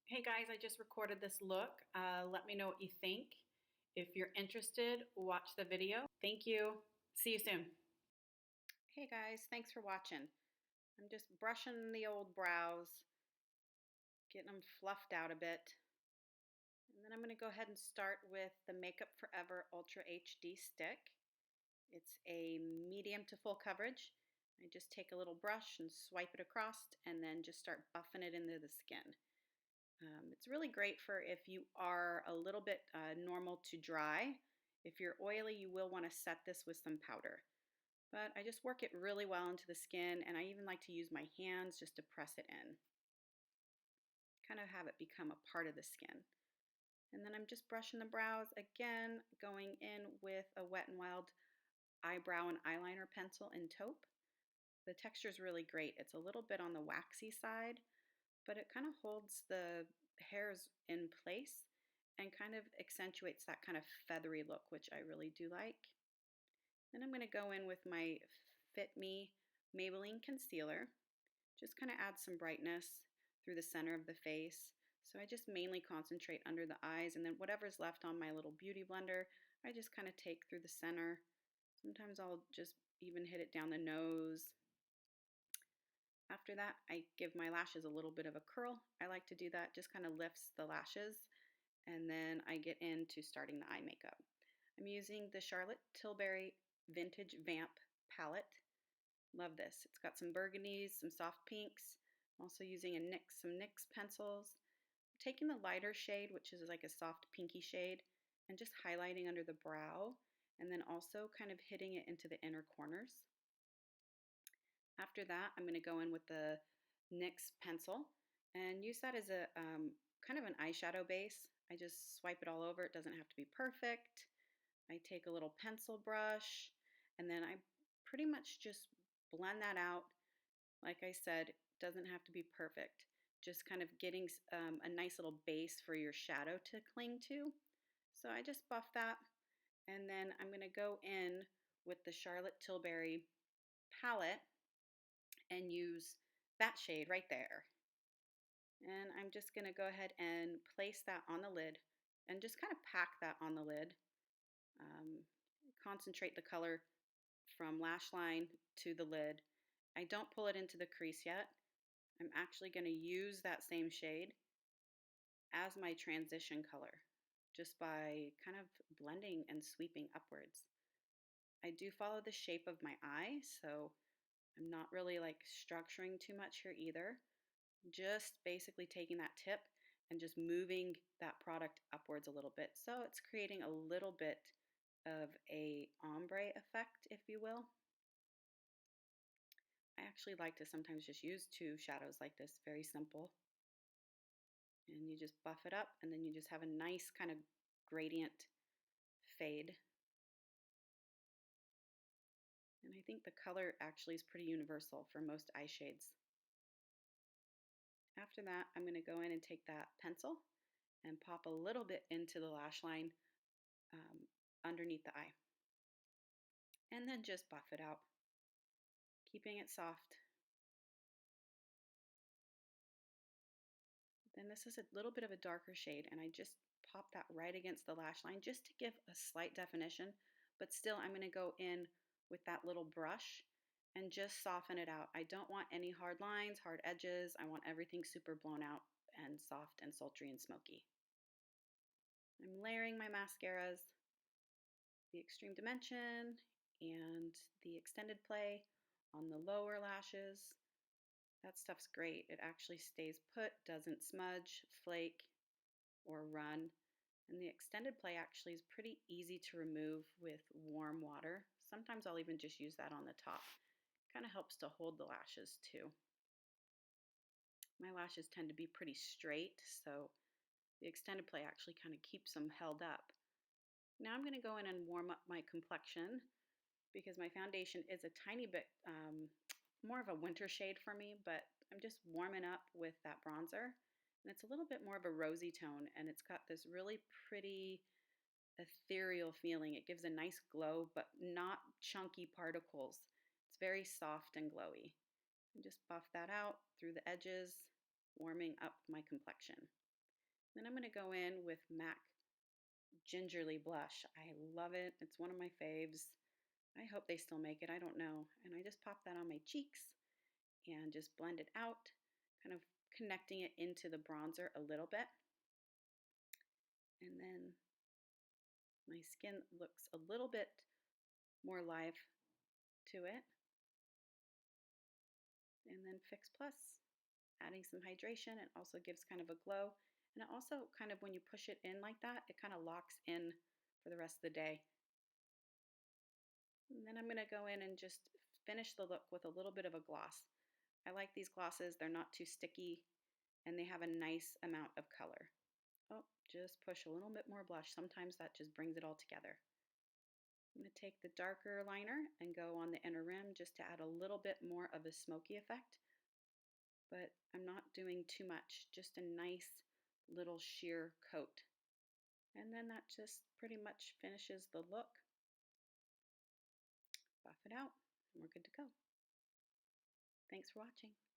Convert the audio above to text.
Hey guys, I just recorded this look. Let me know what you think. If you're interested, watch the video. Thank you. See you soon. Hey guys, thanks for watching. I'm just brushing the old brows, getting them fluffed out a bit. And then I'm going to go ahead and start with the Makeup Forever Ultra HD stick. It's a medium to full coverage. I just take a little brush and swipe it across and then just start buffing it into the skin. It's really great for if you are a little bit normal to dry. If you're oily, you will want to set this with some powder. But I just work it really well into the skin, and I even like to use my hands just to press it in. Kind of have it become a part of the skin. And then I'm just brushing the brows again, going in with a Wet n Wild eyebrow and eyeliner pencil in Taupe. The texture is really great. It's a little bit on the waxy side, but it kind of holds the hairs in place and kind of accentuates that kind of feathery look, which I really do like. Then I'm going to go in with my Fit Me Maybelline concealer, just kind of add some brightness through the center of the face. So I just mainly concentrate under the eyes, and then whatever's left on my little beauty blender, I just kind of take through the center. Sometimes I'll just even hit it down the nose. After that, I give my lashes a little bit of a curl. I like to do that, just kind of lifts the lashes. And then I get into starting the eye makeup. I'm using the Charlotte Tilbury Vintage Vamp palette. Love this. It's got some burgundies, some soft pinks. I'm also using some NYX pencils. I'm taking the lighter shade, which is like a soft pinky shade, and just highlighting under the brow, and then also kind of hitting it into the inner corners. After that, I'm going to go in with the NYX pencil and use that as a kind of an eyeshadow base. I just swipe it all over. It doesn't have to be perfect. I take a little pencil brush and then I pretty much just blend that out. Like I said, it doesn't have to be perfect. Just kind of getting a nice little base for your shadow to cling to. So I just buff that, and then I'm going to go in with the Charlotte Tilbury palette and use that shade right there. And I'm just going to go ahead and place that on the lid and just kind of pack that on the lid. Concentrate the color from lash line to the lid. I don't pull it into the crease yet. I'm actually going to use that same shade as my transition color just by kind of blending and sweeping upwards. I do follow the shape of my eye, so I'm not really like structuring too much here either. Just basically taking that tip and just moving that product upwards a little bit. So it's creating a little bit of a ombre effect, if you will. I actually like to sometimes just use two shadows like this, very simple. And you just buff it up, and then you just have a nice kind of gradient fade. And I think the color actually is pretty universal for most eye shades. After that, I'm going to go in and take that pencil and pop a little bit into the lash line underneath the eye. And then just buff it out, keeping it soft. Then this is a little bit of a darker shade, and I just pop that right against the lash line just to give a slight definition, but still I'm going to go in with that little brush and just soften it out. I don't want any hard lines, hard edges. I want everything super blown out and soft and sultry and smoky. I'm layering my mascaras, the Extreme Dimension and the Extended Play on the lower lashes. That stuff's great. It actually stays put, doesn't smudge, flake, or run. And the Extended Play actually is pretty easy to remove with warm water. Sometimes I'll even just use that on the top. Kind of helps to hold the lashes too. My lashes tend to be pretty straight, so the Extended Play actually kind of keeps them held up. Now I'm going to go in and warm up my complexion because my foundation is a tiny bit more of a winter shade for me, but I'm just warming up with that bronzer. And it's a little bit more of a rosy tone, and it's got this really pretty ethereal feeling. It gives a nice glow, but not chunky particles. It's very soft and glowy. And just buff that out through the edges, warming up my complexion. Then I'm going to go in with MAC Gingerly Blush. I love it. It's one of my faves. I hope they still make it. I don't know. And I just pop that on my cheeks and just blend it out, kind of connecting it into the bronzer a little bit. And then my skin looks a little bit more live to it. And then Fix Plus, adding some hydration. It also gives kind of a glow. And it also kind of, when you push it in like that, it kind of locks in for the rest of the day. And then I'm going to go in and just finish the look with a little bit of a gloss. I like these glosses. They're not too sticky and they have a nice amount of color. Oh, just push a little bit more blush. Sometimes that just brings it all together. I'm going to take the darker liner and go on the inner rim just to add a little bit more of a smoky effect. But I'm not doing too much, just a nice little sheer coat. And then that just pretty much finishes the look. Buff it out, and we're good to go. Thanks for watching.